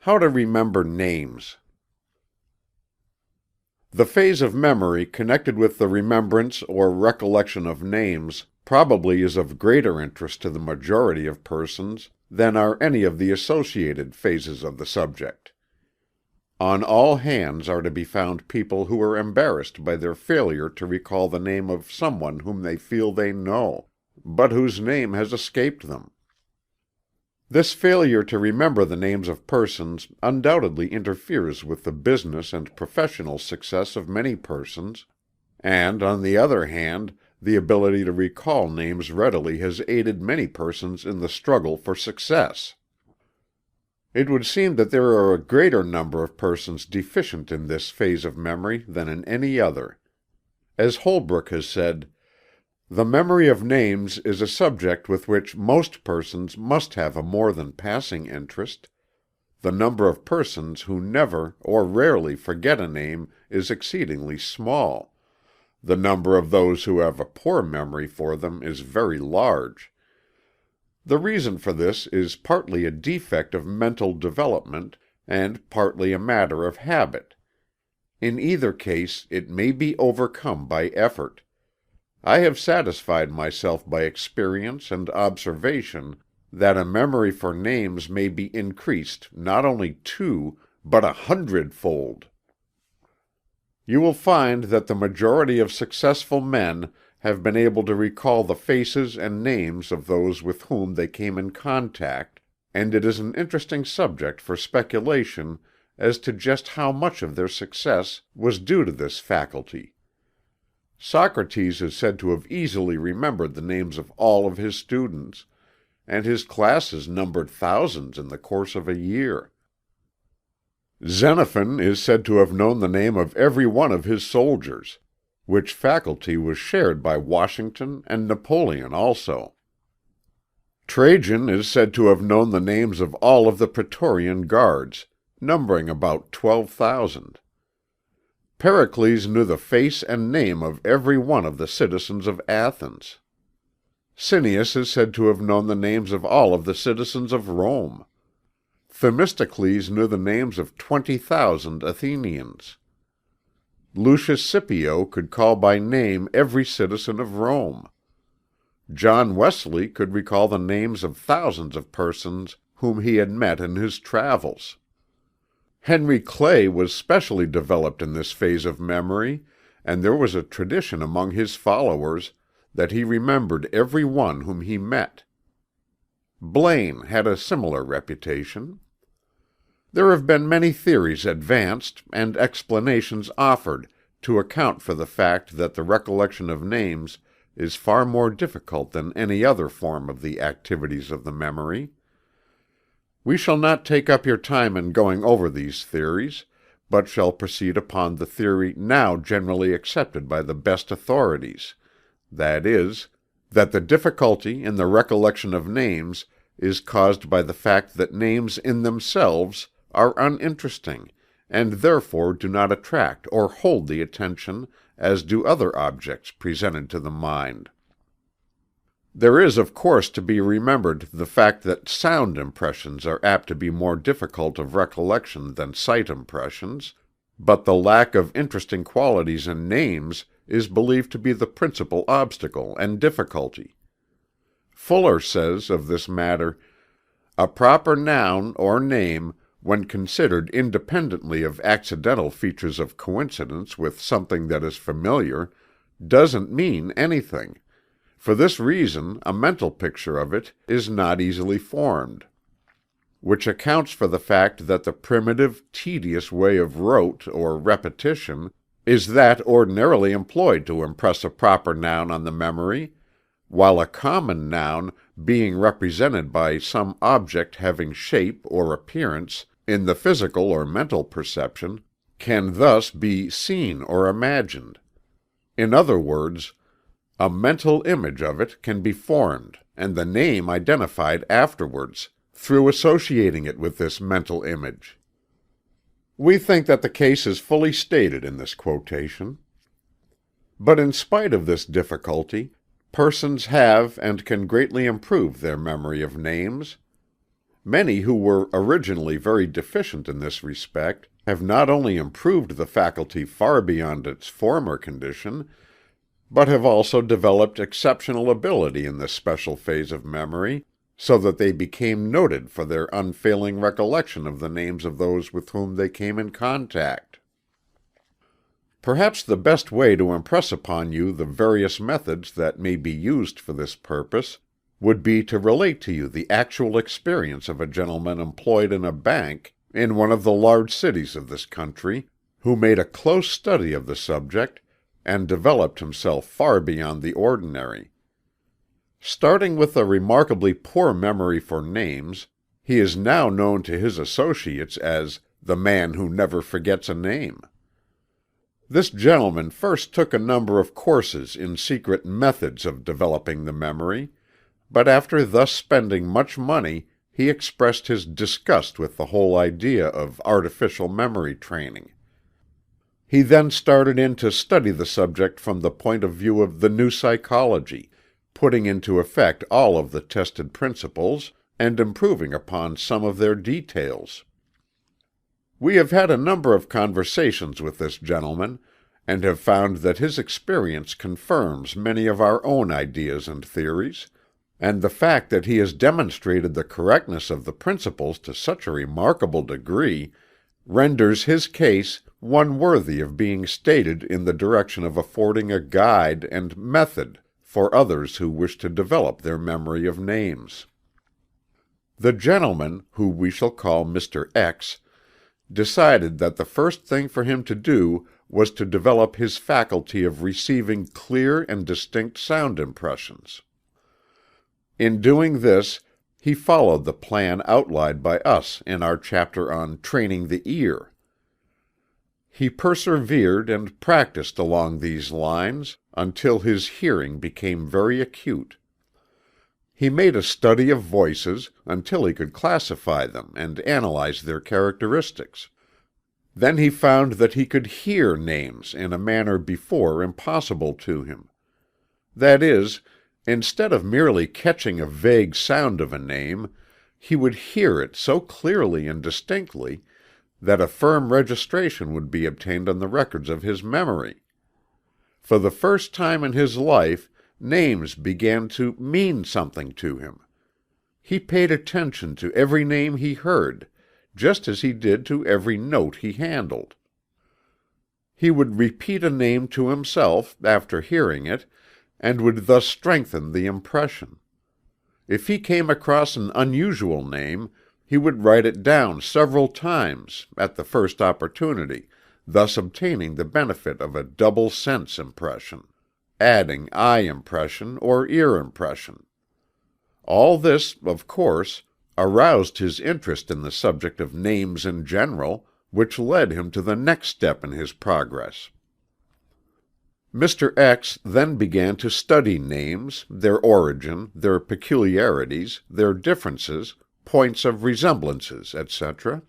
How to remember names. The phase of memory connected with the remembrance or recollection of names probably is of greater interest to the majority of persons than are any of the associated phases of the subject. On all hands are to be found people who are embarrassed by their failure to recall the name of someone whom they feel they know, but whose name has escaped them. This failure to remember the names of persons undoubtedly interferes with the business and professional success of many persons, and, on the other hand, the ability to recall names readily has aided many persons in the struggle for success. It would seem that there are a greater number of persons deficient in this phase of memory than in any other. As Holbrook has said, "The memory of names is a subject with which most persons must have a more than passing interest. The number of persons who never or rarely forget a name is exceedingly small. The number of those who have a poor memory for them is very large. The reason for this is partly a defect of mental development and partly a matter of habit. In either case it may be overcome by effort. I have satisfied myself by experience and observation that a memory for names may be increased not only 2, but 100-fold. You will find that the majority of successful men have been able to recall the faces and names of those with whom they came in contact, and it is an interesting subject for speculation as to just how much of their success was due to this faculty. Socrates is said to have easily remembered the names of all of his students, and his classes numbered thousands in the course of a year. Xenophon is said to have known the name of every one of his soldiers, which faculty was shared by Washington and Napoleon also. Trajan is said to have known the names of all of the Praetorian Guards, numbering about 12,000. Pericles knew the face and name of every one of the citizens of Athens. Cineas is said to have known the names of all of the citizens of Rome. Themistocles knew the names of 20,000 Athenians. Lucius Scipio could call by name every citizen of Rome. John Wesley could recall the names of thousands of persons whom he had met in his travels. Henry Clay was specially developed in this phase of memory, and there was a tradition among his followers that he remembered every one whom he met. Blaine had a similar reputation. There have been many theories advanced and explanations offered to account for the fact that the recollection of names is far more difficult than any other form of the activities of the memory. We shall not take up your time in going over these theories, but shall proceed upon the theory now generally accepted by the best authorities, that is, that the difficulty in the recollection of names is caused by the fact that names in themselves are uninteresting, and therefore do not attract or hold the attention as do other objects presented to the mind. There is of course to be remembered the fact that sound impressions are apt to be more difficult of recollection than sight impressions, but the lack of interesting qualities in names is believed to be the principal obstacle and difficulty. Fuller says of this matter, "A proper noun or name, when considered independently of accidental features of coincidence with something that is familiar, doesn't mean anything. For this reason a mental picture of it is not easily formed, which accounts for the fact that the primitive, tedious way of rote or repetition is that ordinarily employed to impress a proper noun on the memory, while a common noun, being represented by some object having shape or appearance in the physical or mental perception, can thus be seen or imagined. In other words, a mental image of it can be formed and the name identified afterwards, through associating it with this mental image." We think that the case is fully stated in this quotation. But in spite of this difficulty, persons have and can greatly improve their memory of names. Many who were originally very deficient in this respect have not only improved the faculty far beyond its former condition, but have also developed exceptional ability in this special phase of memory, so that they became noted for their unfailing recollection of the names of those with whom they came in contact. Perhaps the best way to impress upon you the various methods that may be used for this purpose would be to relate to you the actual experience of a gentleman employed in a bank in one of the large cities of this country, who made a close study of the subject and developed himself far beyond the ordinary. Starting with a remarkably poor memory for names, he is now known to his associates as the man who never forgets a name. This gentleman first took a number of courses in secret methods of developing the memory, but after thus spending much money, he expressed his disgust with the whole idea of artificial memory training. He then started in to study the subject from the point of view of the new psychology, putting into effect all of the tested principles, and improving upon some of their details. We have had a number of conversations with this gentleman, and have found that his experience confirms many of our own ideas and theories, and the fact that he has demonstrated the correctness of the principles to such a remarkable degree renders his case one worthy of being stated in the direction of affording a guide and method for others who wish to develop their memory of names. The gentleman, who we shall call Mr. X, decided that the first thing for him to do was to develop his faculty of receiving clear and distinct sound impressions. In doing this, he followed the plan outlined by us in our chapter on Training the Ear. He persevered and practiced along these lines until his hearing became very acute. He made a study of voices until he could classify them and analyze their characteristics. Then he found that he could hear names in a manner before impossible to him. That is, instead of merely catching a vague sound of a name, he would hear it so clearly and distinctly that a firm registration would be obtained on the records of his memory. For the first time in his life, names began to mean something to him. He paid attention to every name he heard, just as he did to every note he handled. He would repeat a name to himself after hearing it, and would thus strengthen the impression. If he came across an unusual name, he would write it down several times at the first opportunity, thus obtaining the benefit of a double sense impression, adding eye impression or ear impression. All this, of course, aroused his interest in the subject of names in general, which led him to the next step in his progress. Mr. X then began to study names, their origin, their peculiarities, their differences, points of resemblances, etc.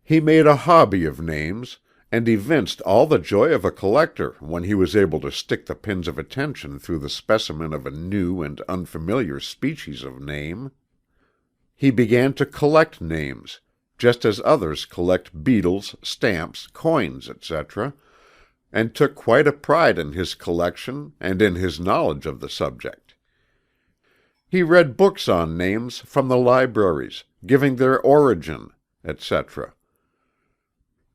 He made a hobby of names, and evinced all the joy of a collector when he was able to stick the pins of attention through the specimen of a new and unfamiliar species of name. He began to collect names, just as others collect beetles, stamps, coins, etc., and took quite a pride in his collection and in his knowledge of the subject. He read books on names from the libraries, giving their origin, etc.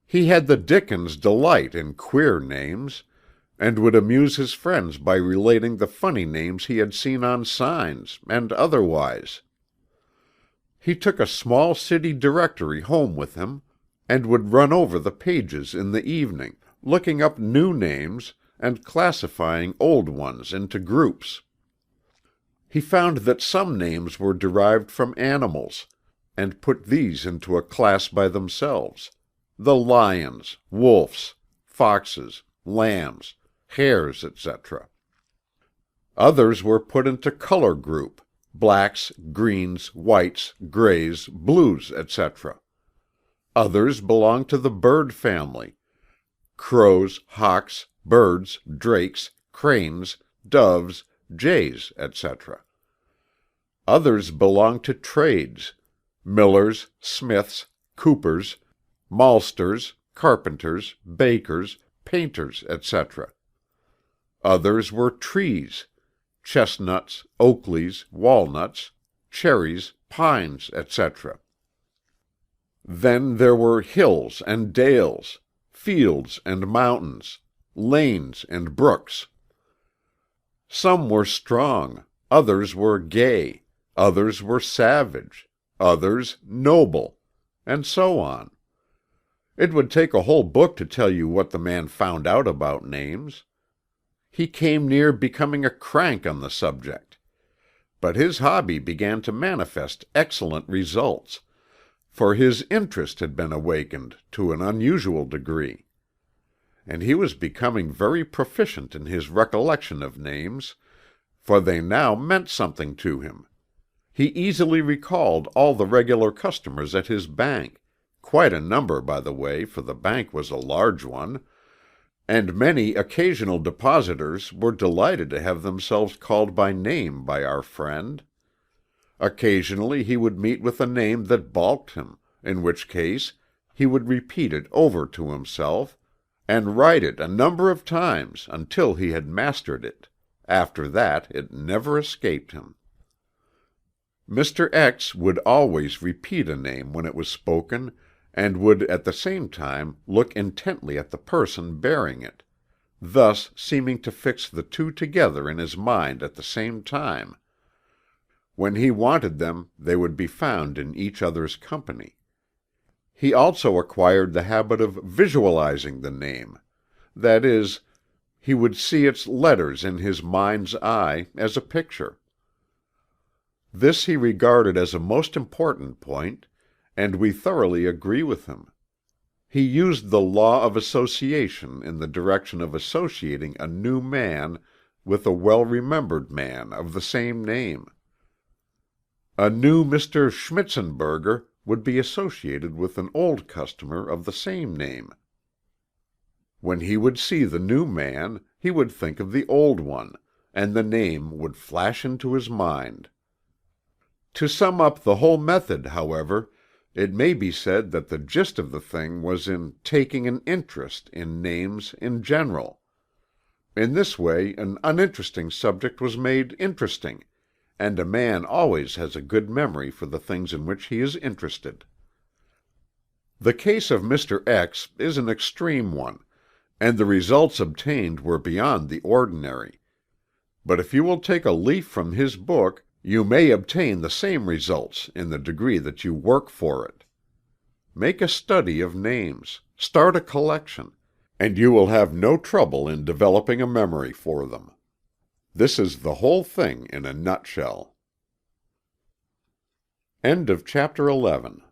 He had the Dickens delight in queer names, and would amuse his friends by relating the funny names he had seen on signs, and otherwise. He took a small city directory home with him, and would run over the pages in the evening, looking up new names, and classifying old ones into groups. He found that some names were derived from animals, and put these into a class by themselves: the lions, wolves, foxes, lambs, hares, etc. Others were put into color group: blacks, greens, whites, grays, blues, etc. Others belonged to the bird family: crows, hawks, birds, drakes, cranes, doves, jays, etc. Others belonged to trades: millers, smiths, coopers, maltsters, carpenters, bakers, painters, etc. Others were trees: chestnuts, oakleys, walnuts, cherries, pines, etc. Then there were hills and dales, fields and mountains, lanes and brooks. Some were strong, others were gay, others were savage, others noble, and so on. It would take a whole book to tell you what the man found out about names. He came near becoming a crank on the subject. But his hobby began to manifest excellent results, for his interest had been awakened to an unusual degree. And he was becoming very proficient in his recollection of names, for they now meant something to him. He easily recalled all the regular customers at his bank, quite a number, by the way, for the bank was a large one, and many occasional depositors were delighted to have themselves called by name by our friend. Occasionally he would meet with a name that balked him, in which case he would repeat it over to himself, and write it a number of times until he had mastered it. After that it never escaped him. Mr. X would always repeat a name when it was spoken, and would at the same time look intently at the person bearing it, thus seeming to fix the two together in his mind at the same time. When he wanted them, they would be found in each other's company. He also acquired the habit of visualizing the name. That is, he would see its letters in his mind's eye as a picture. This he regarded as a most important point, and we thoroughly agree with him. He used the law of association in the direction of associating a new man with a well-remembered man of the same name. A new Mr. Schmitzenberger would be associated with an old customer of the same name. When he would see the new man, he would think of the old one, and the name would flash into his mind. To sum up the whole method, however, it may be said that the gist of the thing was in taking an interest in names in general. In this way an uninteresting subject was made interesting, and a man always has a good memory for the things in which he is interested. The case of Mr. X is an extreme one, and the results obtained were beyond the ordinary. But if you will take a leaf from his book, you may obtain the same results in the degree that you work for it. Make a study of names, start a collection, and you will have no trouble in developing a memory for them. This is the whole thing in a nutshell. End of chapter 11.